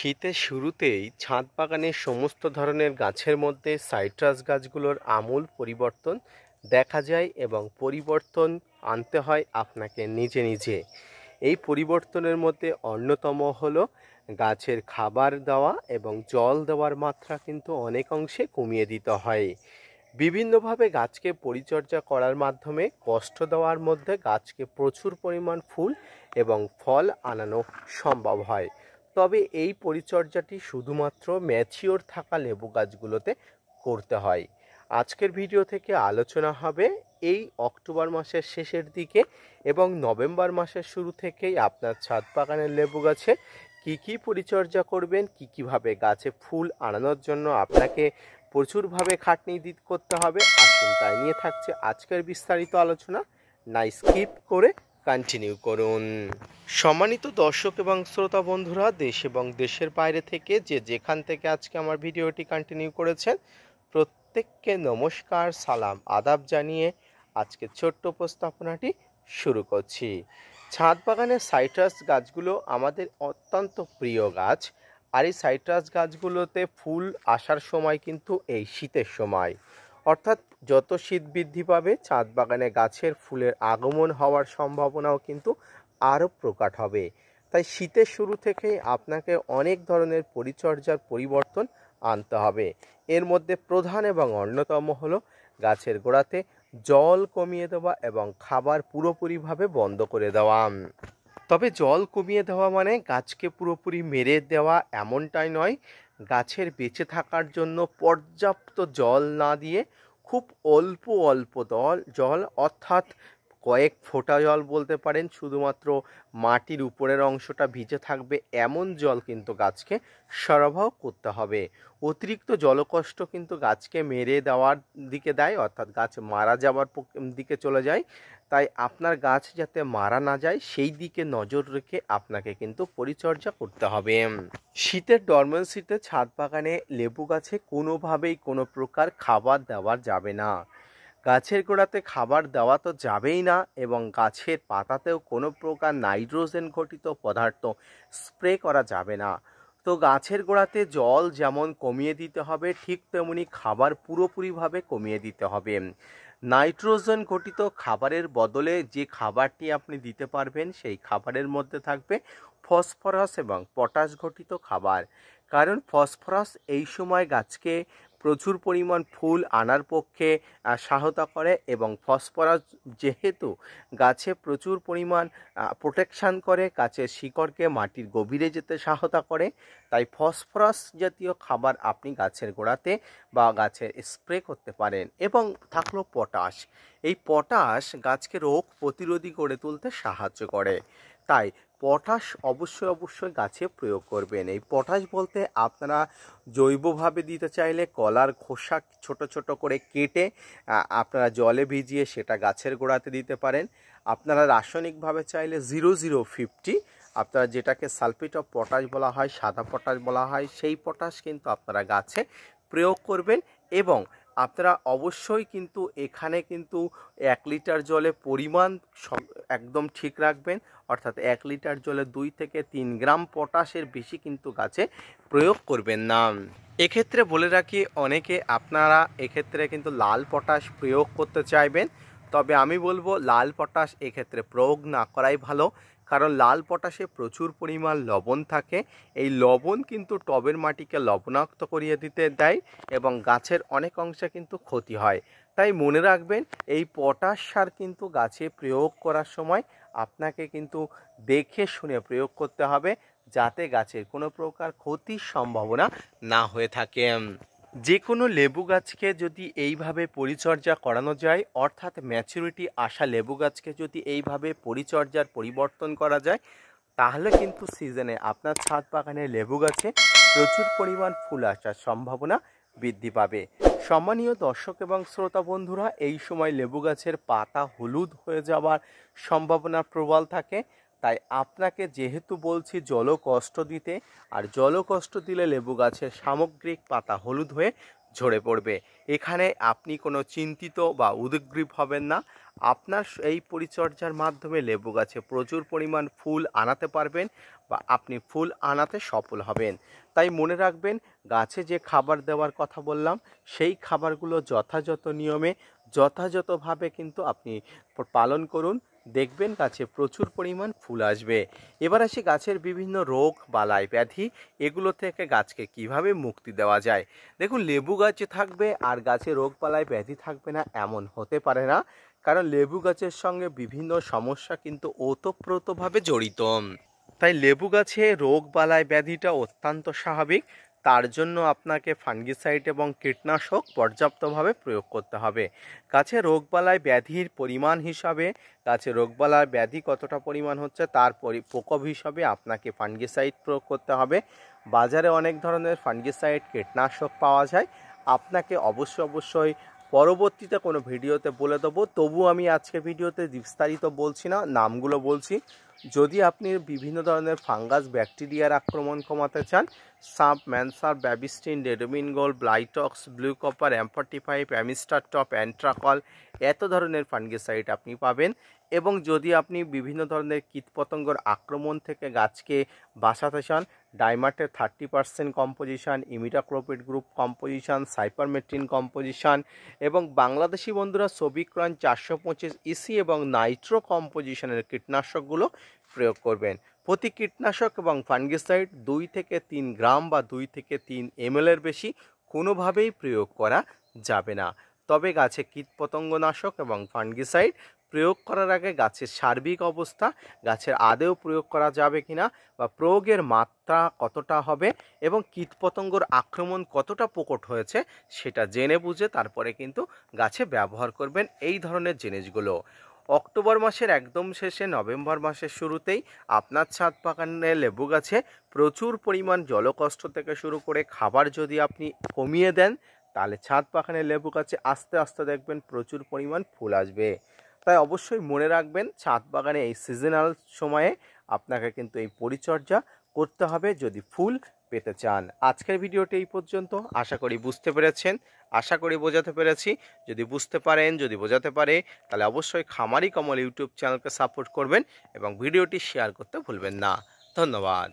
শীতের শুরুতেই ছাদ বাগানের সমস্ত ধরনের গাছের মধ্যে সাইট্রাস গাছগুলোর আমূল পরিবর্তন দেখা যায় এবং পরিবর্তন আনতে হয় আপনাকে নিজে নিজে। এই পরিবর্তনের মধ্যে অন্যতম হলো গাছের খাবার দেওয়া এবং জল দেওয়ার মাত্রা কিন্তু অনেক অংশে কমিয়ে দিতে হয়। বিভিন্নভাবে গাছকে পরিচর্যা করার মাধ্যমে কষ্ট দেওয়ার মধ্যে গাছকে প্রচুর পরিমাণ ফুল এবং ফল আনানো সম্ভব হয়। তবে এই পরিচর্যাটি শুধুমাত্র ম্যাচিওর থাকা লেবু গাছগুলোতে করতে হয়। আজকের ভিডিও থেকে আলোচনা হবে এই অক্টোবর মাসের শেষের দিকে এবং নভেম্বর মাসের শুরু থেকেই আপনার ছাদ বাগানের লেবু গাছে কী পরিচর্যা করবেন, কীভাবে গাছে ফুল আনানোর জন্য আপনাকে প্রচুরভাবে খাটনি করতে হবে। আসুন তাই নিয়ে থাকছে আজকের বিস্তারিত আলোচনা। না স্কিপ করে কন্টিনিউ করুন। সম্মানিত দর্শক এবং শ্রোতা বন্ধুরা, দেশ এবং দেশের বাইরে থেকে যেখান থেকে আজকে আমার ভিডিওটি কন্টিনিউ করেছেন, প্রত্যেককে নমস্কার, সালাম, আদাব জানিয়ে আজকে ছোট্ট উপস্থাপনাটি শুরু করছি। ছাদ বাগানের সাইট্রাস গাছগুলো আমাদের অত্যন্ত প্রিয় গাছ। আর এই সাইট্রাস গাছগুলোতে ফুল আসার সময় কিন্তু এই শীতের সময়, অর্থাৎ যত শীত বৃদ্ধি পাবে ছাদ বাগানে গাছের ফুলের আগমন হওয়ার সম্ভাবনাও কিন্তু আরও প্রকট হবে। তাই শীতের শুরু থেকেই আপনাকে অনেক ধরনের পরিচর্যার পরিবর্তন আনতে হবে। এর মধ্যে প্রধান এবং অন্যতম হলো গাছের গোড়াতে জল কমিয়ে দেওয়া এবং খাবার পুরোপুরিভাবে বন্ধ করে দেওয়া। তবে জল কমিয়ে দেওয়া মানে গাছকে পুরোপুরি মেরে দেওয়া এমনটাই নয়। গাছের বেঁচে থাকার জন্য পর্যাপ্ত জল না দিয়ে খুব অল্প অল্প জল, অর্থাৎ কয়েক ফোঁটা জল বলতে পারেন, শুধুমাত্র মাটির উপরের অংশটা ভিজে থাকবে এমন জল কিন্তু গাছকে সরবরাহ করতে হবে। অতিরিক্ত জলকষ্ট কিন্তু গাছকে মেরে দেওয়ার দিকে দেয়, অর্থাৎ গাছ মারা যাওয়ার দিকে চলে যায়। তাই আপনার গাছ যাতে মারা না যায় সেই দিকে নজর রেখে আপনাকে কিন্তু পরিচর্যা করতে হবে। শীতের ডরমেন্সিতে ছাদ বাগানে লেবু গাছে কোনোভাবেই কোনো প্রকার খাবার দেওয়া যাবে না। গাছের গোড়াতে খাবার দেওয়া তো যাবেই না এবং গাছের পাতাতেও কোনো প্রকার নাইট্রোজেন ঘটিত পদার্থ স্প্রে করা যাবে না। তো গাছের গোড়াতে জল যেমন কমিয়ে দিতে হবে, ঠিক তেমনি খাবার পুরোপুরিভাবে কমিয়ে দিতে হবে। নাইট্রোজেন ঘটিত খাবারের বদলে যে খাবারটি আপনি দিতে পারবেন সেই খাবারের মধ্যে থাকবে ফসফরাস এবং পটাশ ঘটিত খাবার। কারণ ফসফরাস এই সময় গাছকে প্রচুর পরিমাণ ফুল আনার পক্ষে সহায়তা করে এবং ফসফরাস যেহেতু গাছে প্রচুর পরিমাণ প্রোটেকশান করে, গাছের শিকড়কে মাটির গভীরে যেতে সহায়তা করে। তাই ফসফরাস জাতীয় খাবার আপনি গাছের গোড়াতে বা গাছের স্প্রে করতে পারেন। এবং থাকলো পটাশ। এই পটাশ গাছকে রোগ প্রতিরোধী করে তুলতে সাহায্য করে। তাই পটাশ অবশ্যই গাছে প্রয়োগ করবেন। এই পটাশ বলতে আপনারা জৈবভাবে দিতে চাইলে কলার খোসা ছোট ছোট করে কেটে আপনারা জলে ভিজিয়ে সেটা গাছের গোড়াতে দিতে পারেন। আপনারা রাসায়নিকভাবে চাইলে 0050, আপনারা যেটাকে সালফেট অফ পটাশ বলা হয়, সাদা পটাশ বলা হয়, সেই পটাশ কিন্তু আপনারা গাছে প্রয়োগ করবেন। এবং আপনারা অবশ্যই কিন্তু এখানে কিন্তু 1 লিটার জলে পরিমাণ একদম ঠিক রাখবেন, অর্থাৎ 1 লিটার জলে 2 থেকে 3 গ্রাম পটাশের বেশি কিন্তু গাছে প্রয়োগ করবেন না। এক্ষেত্রে বলে রাখি, অনেকে আপনারা এক্ষেত্রে কিন্তু লাল পটাশ প্রয়োগ করতে চাইবেন, তবে আমি বলবো লাল পটাশ এক্ষেত্রে প্রয়োগ না করাই ভালো। কারণ লাল পটাশে প্রচুর পরিমাণ লবণ থাকে। এই লবণ কিন্তু টবের মাটিকে লবণাক্ত করিয়ে দিতে দেয় এবং গাছের অনেক অংশে কিন্তু ক্ষতি হয়। তাই মনে রাখবেন, এই পটাশ সার কিন্তু গাছে প্রয়োগ করার সময় আপনাকে কিন্তু দেখে শুনে প্রয়োগ করতে হবে, যাতে গাছের কোনো প্রকার ক্ষতির সম্ভাবনা না হয়ে থাকে। যে কোনো লেবু গাছকে যদি এইভাবে পরিচর্যা করানো যায়, অর্থাৎ ম্যাচুরিটি আসা লেবু গাছকে যদি এইভাবে পরিচর্যার পরিবর্তন করা যায়, তাহলে কিন্তু সিজনে আপনার ছাদ বাগানে লেবু গাছে প্রচুর পরিমাণ ফুল আসার সম্ভাবনা বৃদ্ধি পাবে। সম্মানীয় দর্শক এবং শ্রোতা বন্ধুরা, এই সময় লেবু গাছের পাতা হলুদ হয়ে যাওয়ার সম্ভাবনা প্রবল থাকে। তাই আপনাকে যেহেতু বলছি জলকষ্ট দিতে, আর জলকষ্ট দিলে লেবু গাছের সামগ্রিক পাতা হলুদ হয়ে ঝরে পড়বে। এখানে আপনি কোনো চিন্তিত বা উদ্গ্রীব হবেন না। আপনার এই পরিচর্যার মাধ্যমে লেবু গাছে প্রচুর পরিমাণ ফুল আনাতে পারবেন বা আপনি ফুল আনাতে সফল হবেন। তাই মনে রাখবেন, গাছে যে খাবার দেওয়ার কথা বললাম সেই খাবারগুলো যথাযথ নিয়মে যথাযথভাবে কিন্তু আপনি পালন করুন, দেখবেন গাছে প্রচুর পরিমাণ ফুল আসবে। এবার আসি গাছের বিভিন্ন রোগ বালাই ব্যাধি, এগুলো থেকে গাছকে কিভাবে মুক্তি দেওয়া যায়। দেখুন, লেবু গাছে থাকবে আর গাছে রোগ বালাই ব্যাধি থাকবে না এমন হতে পারে না, কারণ লেবু গাছের সঙ্গে বিভিন্ন সমস্যা কিন্তু ওতপ্রোতভাবে জড়িত। তাই লেবু গাছে রোগ বালাই ব্যাধিটা অত্যন্ত স্বাভাবিক। তার জন্য আপনাকে ফাঙ্গিসাইড এবং কীটনাশক পর্যাপ্তভাবে প্রয়োগ করতে হবে। গাছে রোগবালাই ব্যাধির পরিমাণ হিসাবে, গাছে রোগবালাই ব্যাধি কতটা পরিমাণ হচ্ছে তার প্রকোপ হিসাবে আপনাকে ফাঙ্গিসাইড প্রয়োগ করতে হবে। বাজারে অনেক ধরনের ফাঙ্গিসাইড কীটনাশক পাওয়া যায়, আপনাকে অবশ্যই পরবর্তীতে কোনো ভিডিওতে বলে দেবো। তবু আমি আজকে ভিডিওতে বিস্তারিত বলছি না, নামগুলো বলছি। যদি আপনি বিভিন্ন ধরনের ফাঙ্গাস ব্যাকটেরিয়ার আক্রমণ কমাতে চান, সাপ, ম্যানসার, ব্যাবিস্টিন, ডেডোমিনগোল, Blitox, blue copper, M45, Amistar top, Antracol, এত ধরনের ফাঙ্গিসাইড আপনি পাবেন। এবং যদি আপনি বিভিন্ন ধরনের কীটপতঙ্গর আক্রমণ থেকে গাছকে বাঁচাতে চান, ডাইমার্টের 30% composition, imidacloprid group composition, cypermethrin composition এবং বাংলাদেশি বন্ধুরা সবিক্রন 425 ইসি এবং নাইট্রো কম্পোজিশনের কীটনাশকগুলো প্রয়োগ করবেন। প্রতি কীটনাশক এবং ফাঙ্গিসাইড 2 থেকে 3 গ্রাম বা 2 থেকে 3 ml এর বেশি কোনোভাবেই প্রয়োগ করা যাবে না। তবে গাছে কীটপতঙ্গনাশক এবং ফাঙ্গিসাইড প্রয়োগ করার আগে গাছের সার্বিক অবস্থা, গাছের আদৌ প্রয়োগ করা যাবে কিনা বা প্রয়োগের মাত্রা কতটা হবে এবং কীটপতঙ্গর আক্রমণ কতটা প্রকট হয়েছে সেটা জেনে বুঝে তারপরে কিন্তু গাছে ব্যবহার করবেন এই ধরনের জিনিসগুলো। অক্টোবর মাসের একদম শেষে, নভেম্বর মাসের শুরুতেই আপনার ছাদ বাগানে লেবু গাছে প্রচুর পরিমাণ জলকষ্ট থেকে শুরু করে খাবার যদি আপনি কমিয়ে দেন, তাহলে ছাদ বাগানে লেবু গাছে আস্তে আস্তে দেখবেন প্রচুর পরিমাণ ফুল আসবে। তাই অবশ্যই মনে রাখবেন, ছাদ বাগানে এই সিজনাল সময়ে আপনাকে কিন্তু এই পরিচর্যা করতে হবে যদি ফুল পেতে চান। আজকের ভিডিওটি এই পর্যন্ত। আশা করি বুঝতে পেরেছেন, আশা করি বোঝাতে পেরেছি। যদি বুঝতে পারেন, যদি বোঝাতে পারে, তাহলে অবশ্যই খামারি কমল ইউটিউব চ্যানেলকে সাপোর্ট করবেন এবং ভিডিওটি শেয়ার করতে ভুলবেন না। ধন্যবাদ।